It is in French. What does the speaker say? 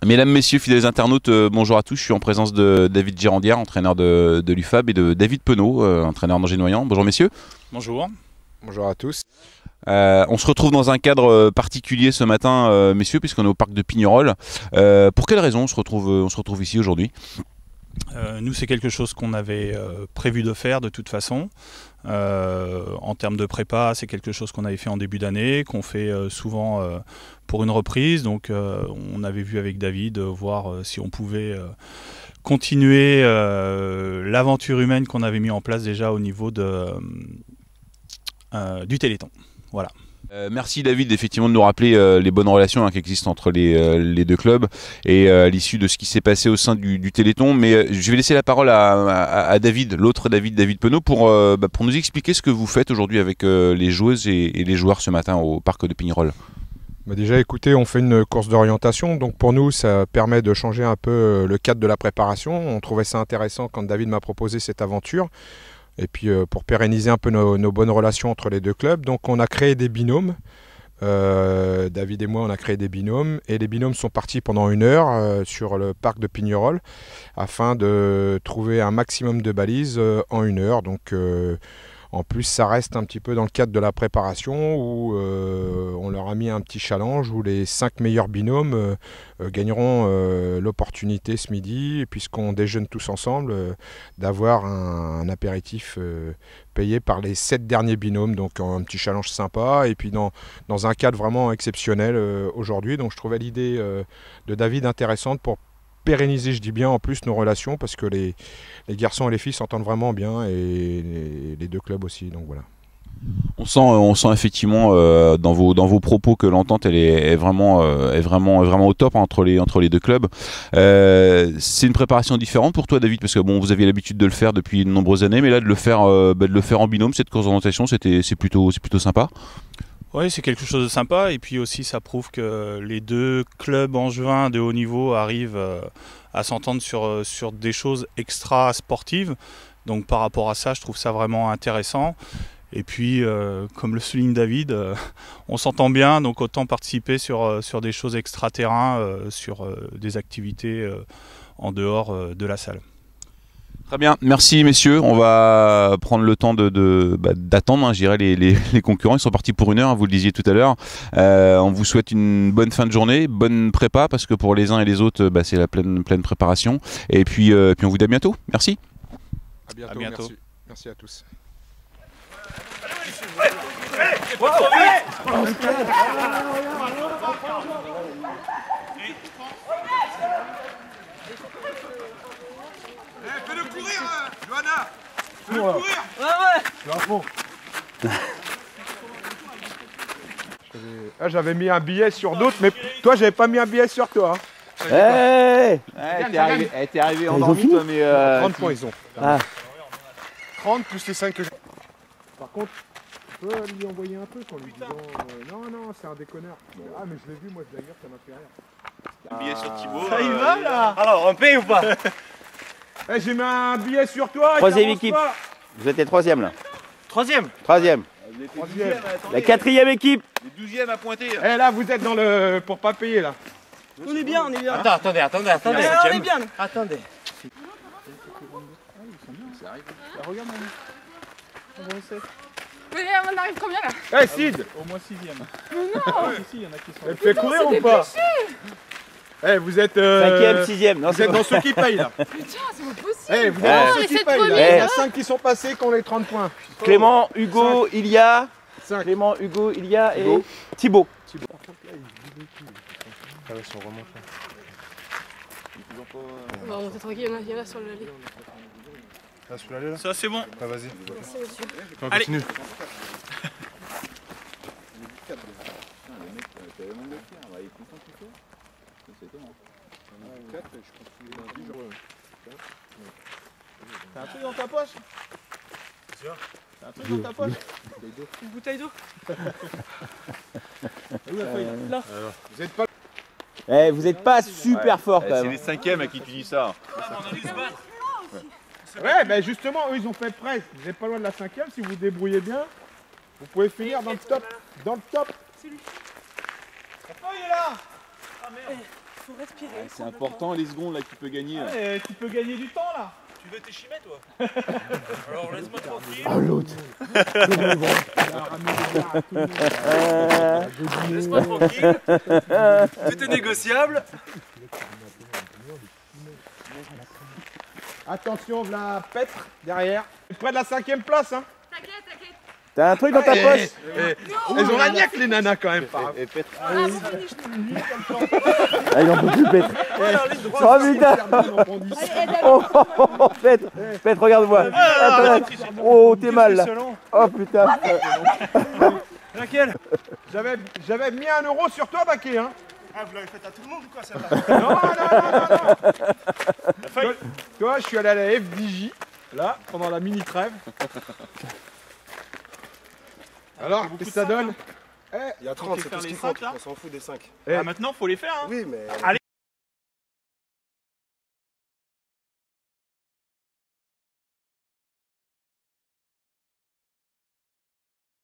Mesdames, messieurs, fidèles internautes, bonjour à tous. Je suis en présence de David Girandière, entraîneur de l'UFAB, et de David Penaud, entraîneur d'Angers-Noyant. Bonjour messieurs. Bonjour. Bonjour à tous. On se retrouve dans un cadre particulier ce matin, messieurs, puisqu'on est au parc de Pignerol. Pour quelle raison on se retrouve ici aujourd'hui ? Nous, c'est quelque chose qu'on avait prévu de faire de toute façon. En termes de prépa, c'est quelque chose qu'on avait fait en début d'année, qu'on fait souvent pour une reprise. Donc on avait vu avec David voir si on pouvait continuer l'aventure humaine qu'on avait mis en place déjà au niveau du Téléthon. Voilà. Merci David effectivement de nous rappeler les bonnes relations qui existent entre les deux clubs et à l'issue de ce qui s'est passé au sein du Téléthon. Mais je vais laisser la parole à David, l'autre David Penaud, pour nous expliquer ce que vous faites aujourd'hui avec les joueuses et les joueurs ce matin au parc de Pignerol. Déjà écoutez, on fait une course d'orientation, donc pour nous ça permet de changer un peu le cadre de la préparation. On trouvait ça intéressant quand David m'a proposé cette aventure. Et puis pour pérenniser un peu nos bonnes relations entre les deux clubs, donc on a créé des binômes. David et moi on a créé des binômes et les binômes sont partis pendant 1 heure sur le parc de Pignerol afin de trouver un maximum de balises en 1 heure. Donc en plus ça reste un petit peu dans le cadre de la préparation où on leur a mis un petit challenge où les 5 meilleurs binômes gagneront l'opportunité ce midi, puisqu'on déjeune tous ensemble, d'avoir un apéritif payé par les 7 derniers binômes. Donc un petit challenge sympa et puis dans un cadre vraiment exceptionnel aujourd'hui. Donc je trouvais l'idée de David intéressante pour pérenniser, je dis bien en plus, nos relations, parce que les garçons et les filles s'entendent vraiment bien et les deux clubs aussi, donc voilà. On sent effectivement dans vos propos que l'entente elle est vraiment au top entre les deux clubs. C'est une préparation différente pour toi David, parce que bon, vous aviez l'habitude de le faire depuis de nombreuses années, mais là de le faire en binôme, cette course d'orientation, c'est plutôt sympa. Oui, c'est quelque chose de sympa, et puis aussi ça prouve que les deux clubs angevins de haut niveau arrivent à s'entendre sur des choses extra sportives. Donc par rapport à ça, je trouve ça vraiment intéressant. Et puis, comme le souligne David, on s'entend bien, donc autant participer sur des choses extra-terrain, sur des activités en dehors de la salle. Très bien, merci messieurs. On va prendre le temps d'attendre, je dirais, les concurrents. Ils sont partis pour 1 heure, vous le disiez tout à l'heure. On vous souhaite une bonne fin de journée, bonne prépa, parce que pour les uns et les autres, c'est la pleine préparation. Et puis on vous dit à bientôt. Merci. À bientôt. Merci. Merci à tous. Fais-le courir, Johanna. Fais-le courir. Je suis à fond. J'avais mis un billet sur d'autres, mais toi j'avais pas mis un billet sur toi. Hey, t'es arrivé endormi toi, mais 30 points ils ont. Ah. 30 plus les 5 que j'ai. Par contre, tu peux lui envoyer un truc en lui disant non, c'est un déconneur. Ah, mais je l'ai vu, moi d'ailleurs, ça m'a fait rire. Un billet sur Thibaut. Ça y va là. Alors, on paye ou pas? J'ai mis un billet sur toi. 3e équipe. Vous êtes les 3e là. 3e. 3e. La 4e équipe. Les 12e à pointer. Eh là, vous êtes dans le pour pas payer là. On est bien, on est bien. Attendez. On est bien. Attendez. Regarde Mais on arrive combien là? Eh Sid, Au moins 6e. Non. Il y en a qui sont... elle fait courir ou pas? Eh, vous êtes 5e, 6e. Non, vous êtes dans ceux qui payent là. Putain, c'est pas possible. Eh, vous êtes dans ceux les qui 7 payent là. premiers, Il y là. a 5 qui sont passés qui ont les 30 points. Clément, Hugo, Ilia. 5. Clément, Hugo, Ilia et Hugo. Thibaut. On va remonter tranquille, il y en a sur le lit. Là, sous l'allée là. Ça c'est bon. Ah, vas-y. Merci monsieur. On continue. T'as un truc dans ta poche? T'as un truc dans ta poche? Une bouteille d'eau. Là. Vous êtes pas Vous êtes pas super fort quand C'est même. les 5e à qui tu dis ça. On a dû se battre. Ouais, mais justement, eux, ils ont fait presse. Vous n'êtes pas loin de la 5e, si vous vous débrouillez bien. Vous pouvez finir dans le top. Dans le top. Pourquoi il est là? Ah merde. faut respirer. C'est important les secondes là que tu peux gagner. Ouais, tu peux gagner du temps là. Tu veux tes chimets, toi? Alors laisse-moi tranquille. Oh l'autre. Laisse-moi tranquille. Tout est négociable. Attention, la Petre derrière. Près de la 5e place. Hein. T'inquiète, t'inquiète. T'as un truc dans ta poche? Elles ont la niaque les nanas quand même. Et Petre. Ah, vous venez, Ah, il en peut plus, Petre. Oh putain. Oh, Petre. Petre, regarde-moi. Attends, oh, t'es mal là. Oh putain. Laquelle? J'avais mis 1 euro sur toi, Baké. Hein. Ah, vous l'avez fait à tout le monde ou quoi, celle-là? Non. Toi, je suis allé à la FDJ, là, pendant la mini trêve. Alors, qu'est-ce que ça donne? Il y a 30, c'est tout ce qu'il faut. On s'en fout des 5. Ah, maintenant, faut les faire. Hein. Oui, mais. Allez.